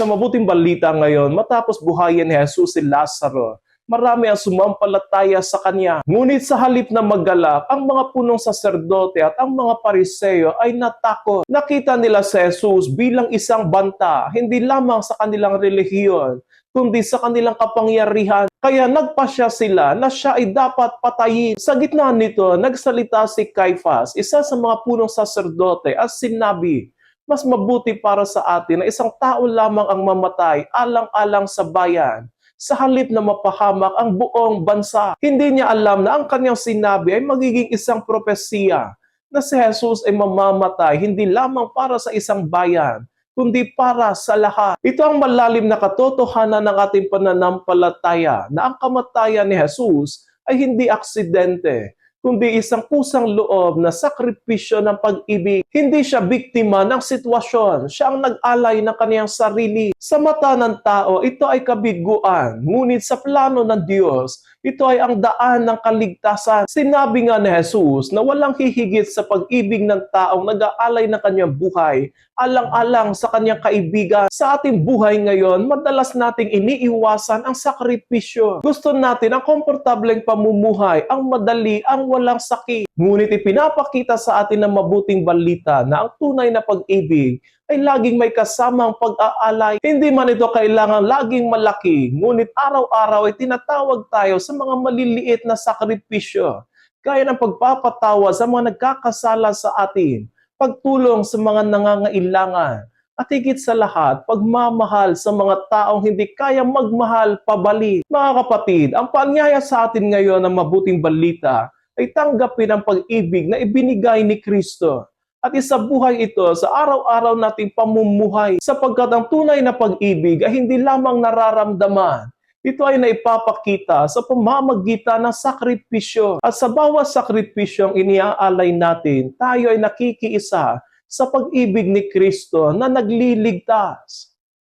sa mabuting balita ngayon, matapos buhayin ni Jesus si Lazaro, marami ang sumampalataya sa kanya. Ngunit sa halip na maggalak, ang mga punong saserdote at ang mga Pariseo ay natakot. Nakita nila si Jesus bilang isang banta, hindi lamang sa kanilang relihiyon, kundi sa kanilang kapangyarihan. Kaya nagpasya sila na siya ay dapat patayin. Sa gitna nito, nagsalita si Caiphas, isa sa mga punong saserdote, at sinabi, mas mabuti para sa atin na isang tao lamang ang mamatay alang-alang sa bayan, sa halip na mapahamak ang buong bansa. Hindi niya alam na ang kanyang sinabi ay magiging isang propesiya na si Jesus ay mamamatay hindi lamang para sa isang bayan, kundi para sa lahat. Ito ang malalim na katotohanan ng ating pananampalataya na ang kamatayan ni Jesus ay hindi aksidente, kundi isang kusang loob na sakripisyo ng pag-ibig. Hindi siya biktima ng sitwasyon. Siya ang nag-alay ng kaniyang sarili. Sa mata ng tao, ito ay kabiguan. Ngunit sa plano ng Diyos, ito ay ang daan ng kaligtasan. Sinabi nga ni Jesus na walang hihigit sa pag-ibig ng taong nag-aalay ng kanyang buhay, alang-alang sa kanyang kaibigan. Sa ating buhay ngayon, madalas nating iniiwasan ang sakripisyo. Gusto natin ang komportableng pamumuhay, ang madali, ang walang sakit. Ngunit ipinapakita sa atin ng mabuting balita na ang tunay na pag-ibig ay laging may kasamang pag-aalay. Hindi man ito kailangan laging malaki, ngunit araw-araw ay tinatawag tayo sa mga maliliit na sakripisyo, gaya ng pagpapatawa sa mga nagkakasala sa atin, pagtulong sa mga nangangailangan, at higit sa lahat, pagmamahal sa mga taong hindi kayang magmahal pabalik. Mga kapatid, ang paanyaya sa atin ngayon ng mabuting balita ay tanggapin ang pag-ibig na ibinigay ni Kristo at isabuhay ito sa araw-araw nating pamumuhay, sapagkat ang tunay na pag-ibig ay hindi lamang nararamdaman. Ito ay naipapakita sa pamamagitan ng sakripisyo. At sa bawat sakripisyong iniaalay natin, tayo ay nakikiisa sa pag-ibig ni Kristo na nagliligtas.